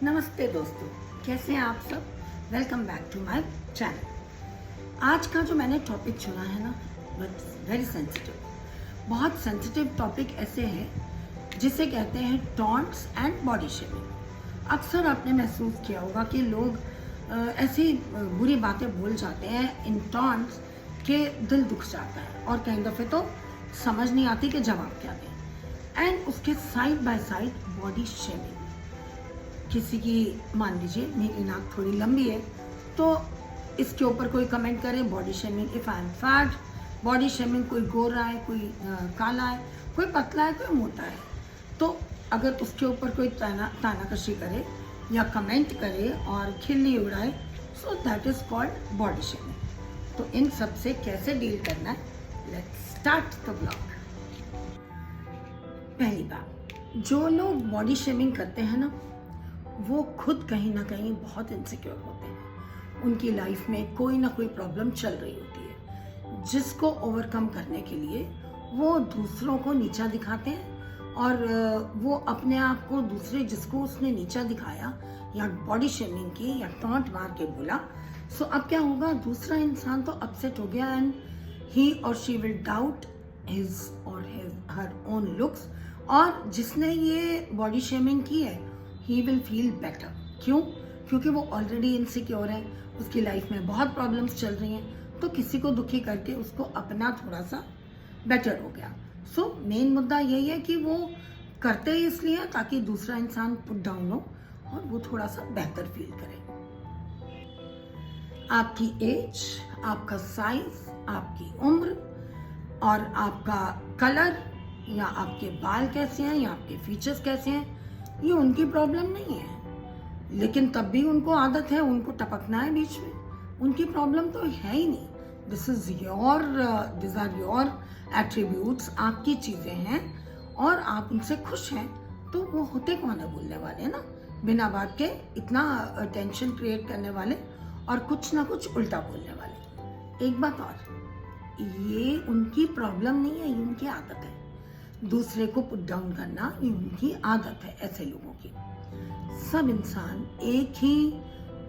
नमस्ते दोस्तों, कैसे हैं आप सब। Welcome back to my channel. आज का जो मैंने टॉपिक चुना है ना, वेरी सेंसिटिव, बहुत सेंसिटिव टॉपिक ऐसे है जिसे कहते हैं टॉन्ट्स एंड बॉडी शेमिंग। अक्सर आपने महसूस किया होगा कि लोग ऐसी बुरी बातें बोल जाते हैं इन टॉन्ट्स के दिल दुख जाता है और कई दफ़े तो समझ नहीं आती कि जवाब क्या दें। एंड उसके side by side body shaming. किसी की, मान लीजिए मेरी नाक थोड़ी लंबी है तो इसके ऊपर कोई कमेंट करे body shaming. If I am fat, body shaming. कोई गोरा है, कोई काला है, कोई पतला है, कोई मोटा है, तो अगर उसके ऊपर कोई तानाकशी करे या कमेंट करे और खिल्ली उड़ाए, so that is called body shaming. तो इन सब से कैसे डील करना है, लेट्स स्टार्ट द ब्लॉग। पहली बात, जो लोग बॉडी शेमिंग करते हैं ना, वो खुद कहीं ना कहीं बहुत इनसिक्योर होते हैं। उनकी लाइफ में कोई ना कोई प्रॉब्लम चल रही होती है जिसको ओवरकम करने के लिए वो दूसरों को नीचा दिखाते हैं और वो अपने आप को दूसरे जिसको उसने नीचा दिखाया या बॉडी शेमिंग की या टॉन्ट मार के बोला, सो अब क्या होगा, दूसरा इंसान तो अपसेट हो गया एंड ही और शी विल डाउट हिज और हर ओन लुक्स। और जिसने ये बॉडी शेमिंग की है ही विल फील बेटर। क्यों? क्योंकि वो ऑलरेडी इनसिक्योर है, उसकी लाइफ में बहुत प्रॉब्लम्स चल रही हैं, तो किसी को दुखी करके उसको अपना थोड़ा सा बेटर हो गया। सो मेन मुद्दा यही है कि वो करते ही इसलिए ताकि दूसरा इंसान पुट डाउन हो और वो थोड़ा सा बेहतर फील करे। आपकी एज, आपका साइज, आपकी उम्र और आपका कलर या आपके बाल कैसे हैं या आपके फीचर्स कैसे हैं, ये उनकी प्रॉब्लम नहीं है। लेकिन तब भी उनको आदत है, उनको टपकना है बीच में। उनकी प्रॉब्लम तो है ही नहीं। दिस आर योर एट्रीब्यूट्स, आपकी चीज़ें हैं और आप उनसे खुश हैं, तो वो होते कौन है बोलने वाले ना, बिना बात के इतना टेंशन क्रिएट करने वाले और कुछ ना कुछ उल्टा बोलने वाले। एक बात और, ये उनकी प्रॉब्लम नहीं है, ये उनकी आदत है। दूसरे को पुट डाउन करना ये उनकी आदत है। ऐसे लोगों की सब इंसान एक ही,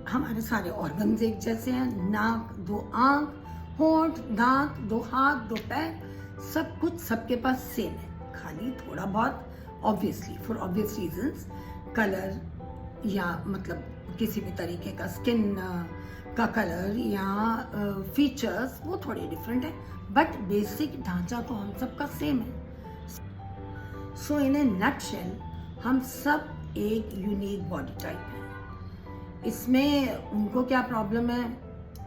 हमारे सारे ऑर्गन्स एक जैसे हैं। नाक, दो आंख, होंठ, दांत, दो हाथ, दो पैर, सब कुछ सबके पास सेम है। खाली थोड़ा बहुत obviously for obvious reasons colour या मतलब किसी भी तरीके का स्किन का कलर या फीचर्स वो थोड़े डिफरेंट है, बट बेसिक ढांचा तो हम सबका सेम है। सो इन ए नटशेल हम सब एक यूनिक बॉडी टाइप हैं। इसमें उनको क्या प्रॉब्लम है,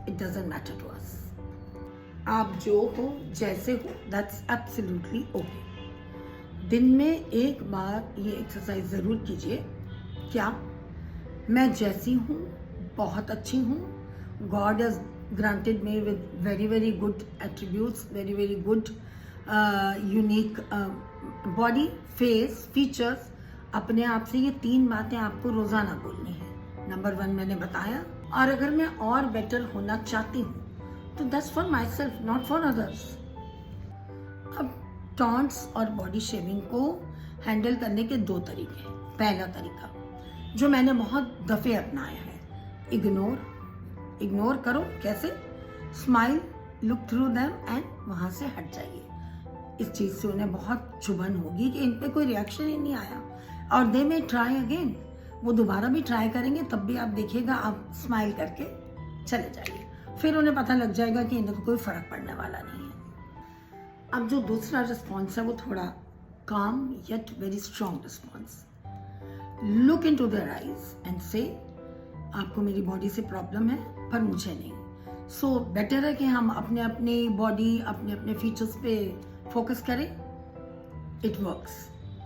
it doesn't matter to us. आप जो हो, जैसे हो, दैट्स एब्सोल्युटली ओके। दिन में एक बार ये एक्सरसाइज ज़रूर कीजिए। क्या? मैं जैसी हूँ बहुत अच्छी हूँ। God has granted me with very very good attributes, very very good unique body, face, features. अपने आप से ये 3 बातें आपको रोजाना बोलनी है। नंबर 1 मैंने बताया। और अगर मैं और बेटर होना चाहती हूँ तो that's for my self, not for others. अब टॉन्ट्स और बॉडी शेमिंग को हैंडल करने के 2 तरीके हैं। पहला तरीका जो मैंने बहुत दफे अपनाया है, इग्नोर करो। कैसे? Smile, look through them and वहां से हट जाइए। इस चीज़ से उन्हें बहुत चुभन होगी कि इन पे कोई रिएक्शन ही नहीं आया और दे में ट्राई अगेन। वो दोबारा भी ट्राई करेंगे, तब भी आप देखिएगा आप स्माइल करके चले जाइए। फिर उन्हें पता लग जाएगा कि इन्हें कोई फर्क पड़ने वाला नहीं है। अब जो दूसरा रिस्पॉन्स है वो थोड़ा काम yet very strong response. Look into their eyes and say, आपको मेरी बॉडी से प्रॉब्लम है पर मुझे नहीं। सो बेटर है कि हम अपने अपनी बॉडी, अपने अपने फीचर्स पे फोकस करें। इट वर्क्स,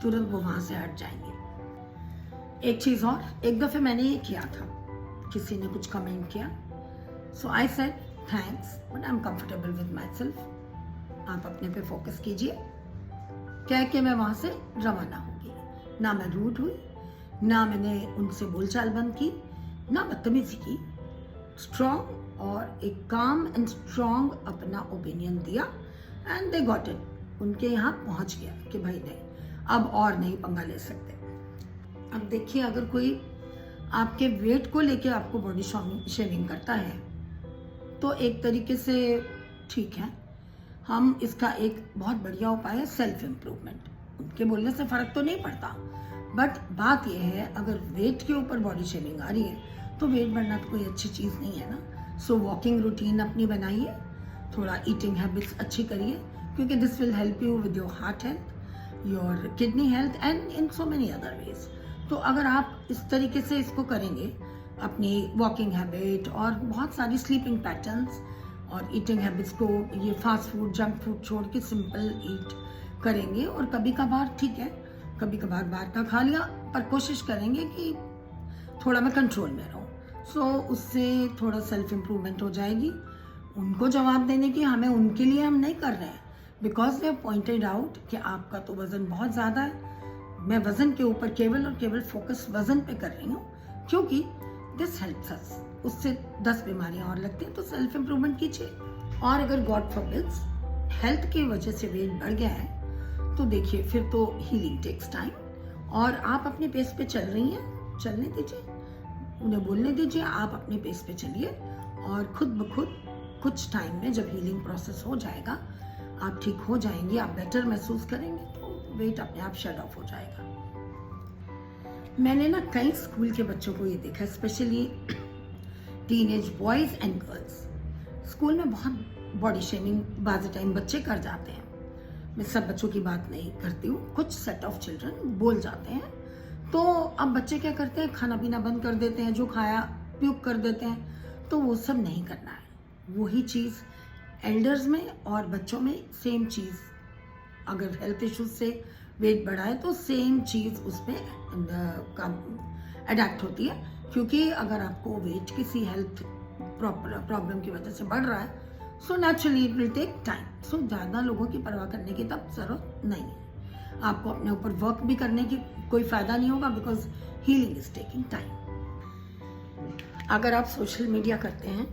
तुरंत वो वहां से हट जाएंगे। एक चीज और, एक दफे मैंने ये किया था, किसी ने कुछ कमेंट किया, so I said thanks but I am comfortable with myself. आप अपने पे फोकस कीजिए। कह के मैं वहां से रवाना होगी। ना मैं रूड हुई, ना मैंने उनसे बोलचाल बंद की, ना बदतमीजी की। स्ट्रॉन्ग और एक काम एंड स्ट्रॉन्ग अपना ओपिनियन दिया एंड दे गॉट इट। उनके यहाँ पहुंच गया कि भाई नहीं, अब और नहीं पंगा ले सकते। अब देखिए, अगर कोई आपके वेट को लेके आपको बॉडी शेमिंग करता है तो एक तरीके से ठीक है, हम इसका एक बहुत बढ़िया उपाय है सेल्फ इम्प्रूवमेंट। उनके बोलने से फ़र्क तो नहीं पड़ता, बट बात यह है अगर वेट के ऊपर बॉडी शेमिंग आ रही है तो वेट बढ़ना तो कोई अच्छी चीज़ नहीं है ना। सो वॉकिंग रूटीन अपनी बनाइए, थोड़ा ईटिंग हैबिट्स अच्छी करिए, क्योंकि this will help you with your heart health, your kidney health and in so many other ways. तो अगर आप इस तरीके से इसको करेंगे, अपनी वॉकिंग हैबिट और बहुत सारी स्लीपिंग पैटर्न्स और ईटिंग हैबिट्स को, ये फास्ट फूड जंक फूड छोड़ के सिंपल ईट करेंगे, और कभी कभार ठीक है, कभी कभार बाहर का खा लिया, पर कोशिश करेंगे कि थोड़ा मैं कंट्रोल में रहूँ। सो उससे थोड़ा सेल्फ इम्प्रूवमेंट हो जाएगी। उनको जवाब देने की हमें उनके लिए हम नहीं कर रहे हैं, बिकॉज दे पॉइंटेड आउट कि आपका तो वज़न बहुत ज़्यादा है। मैं वज़न के ऊपर केवल और केवल फोकस वज़न पे कर रही हूँ, क्योंकि दिस हेल्प्स अस। उससे 10 बीमारियाँ और लगती हैं, तो सेल्फ इम्प्रूवमेंट कीजिए। और अगर गॉड फॉरबिड्स हेल्थ की वजह से वेट बढ़ गया है तो देखिए फिर तो हीलिंग टेक्स टाइम, और आप अपने पेस पे चल रही हैं, चलने दीजिए, उन्हें बोलने दीजिए आप अपने पेस पे चलिए, और खुद ब खुद कुछ टाइम में जब हीलिंग प्रोसेस हो जाएगा, आप ठीक हो जाएंगी, आप बेटर महसूस करेंगे, तो वेट अपने आप शेड ऑफ हो जाएगा। मैंने ना कई स्कूल के बच्चों को ये देखा, specially teenage boys and girls, school में बहुत बॉडी शेमिंग बाज़ टाइम बच्चे कर जाते हैं। मैं सब बच्चों की बात नहीं करती हूँ, कुछ सेट ऑफ चिल्ड्रन बोल जाते हैं, तो अब बच्चे क्या करते हैं, खाना पीना बंद कर देते हैं, जो खाया प्यूक कर देते हैं। तो वो सब नहीं करना है। वही चीज़ एल्डर्स में और बच्चों में सेम चीज़, अगर हेल्थ इश्यूज से वेट बढ़ा है तो सेम चीज़ उसमें अडेप्ट होती है, क्योंकि अगर आपको वेट किसी हेल्थ प्रॉब्लम की वजह से बढ़ रहा है, so naturally it will take time. So ज़्यादा लोगों की परवाह करने की तब ज़रूरत नहीं है। आपको अपने ऊपर वर्क भी करने की कोई फ़ायदा नहीं होगा, because healing is taking time. अगर आप सोशल मीडिया करते हैं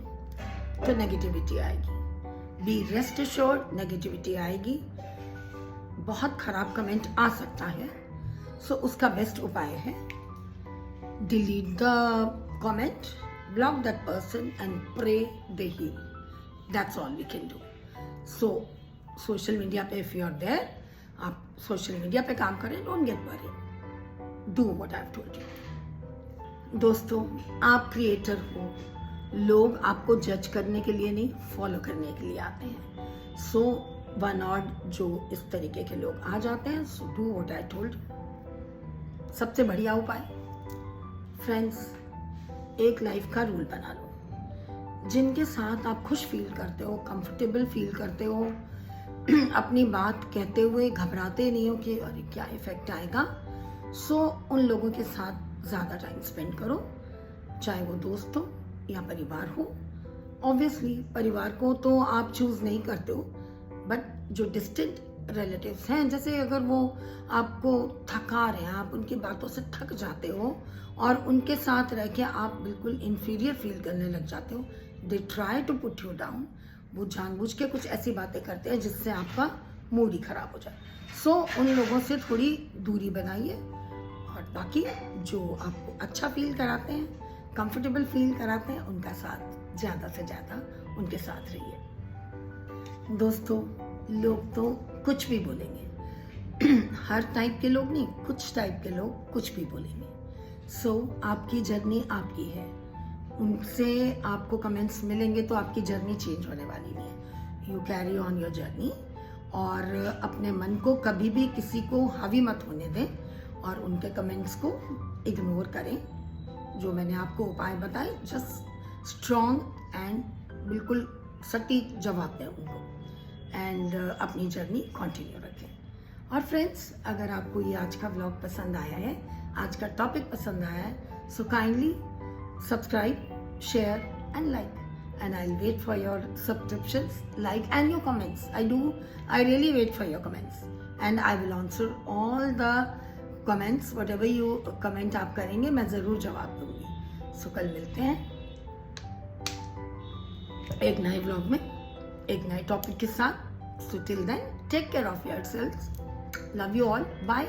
तो नेगेटिविटी आएगी, बी रेस्ट एश्योर्ड, नेगेटिविटी आएगी, बहुत खराब कमेंट आ सकता है। सो उसका बेस्ट उपाय है delete the comment, block that person and pray they heal. That's all we can do. So social media पे इफ यू आर देयर, आप सोशल मीडिया पे काम करें, don't get worried, do what I have told you. दोस्तों, आप creator हो, लोग आपको जज करने के लिए नहीं, फॉलो करने के लिए आते हैं। सो वन ऑड जो इस तरीके के लोग आ जाते हैं, so do what I told. सबसे बढ़िया उपाय फ्रेंड्स, एक लाइफ का रूल बना लो, जिनके साथ आप खुश फील करते हो, कंफर्टेबल फील करते हो, अपनी बात कहते हुए घबराते नहीं हो कि अरे क्या इफेक्ट आएगा। सो उन लोगों के साथ ज़्यादा टाइम स्पेंड करो, चाहे वो दोस्त हो या परिवार हो। ऑब्वियसली परिवार को तो आप चूज नहीं करते हो, बट जो डिस्टेंट रिलेटिव्स हैं, जैसे अगर वो आपको थका रहे हैं, आप उनकी बातों से थक जाते हो और उनके साथ रह के आप बिल्कुल इंफीरियर फील करने लग जाते हो, they try to put you down. वो जानबूझ के कुछ ऐसी बातें करते हैं जिससे आपका मूड ही खराब हो जाए। सो उन लोगों से थोड़ी दूरी बनाइए, और बाकी जो आपको अच्छा फील कराते हैं, कंफर्टेबल फील कराते हैं, उनका साथ ज़्यादा से ज़्यादा उनके साथ रहिए। दोस्तों, लोग तो कुछ भी बोलेंगे, हर टाइप के लोग नहीं, कुछ टाइप के लोग कुछ भी बोलेंगे। सो आपकी जर्नी आपकी है, उनसे आपको कमेंट्स मिलेंगे तो आपकी जर्नी चेंज होने वाली नहीं है। You carry on your journey, और अपने मन को कभी भी किसी को हावी मत होने दें, और उनके कमेंट्स को इग्नोर करें। जो मैंने आपको उपाय बताए, जस्ट स्ट्रॉन्ग एंड बिल्कुल सटीक जवाब दें उनको, एंड अपनी जर्नी कंटिन्यू रखें। और फ्रेंड्स, अगर आपको ये आज का व्लॉग पसंद आया है, आज का टॉपिक पसंद आया है, so kindly subscribe, share and like, and I'll wait for your subscriptions, like and your comments. I really wait for your comments, and I will answer all the comments, whatever you comment आप करेंगे, मैं ज़रूर जवाब दूंगी। सो कल मिलते हैं एक नए व्लॉग में, एक नए टॉपिक के साथ। So till then, take care of yourselves. Love you all. Bye.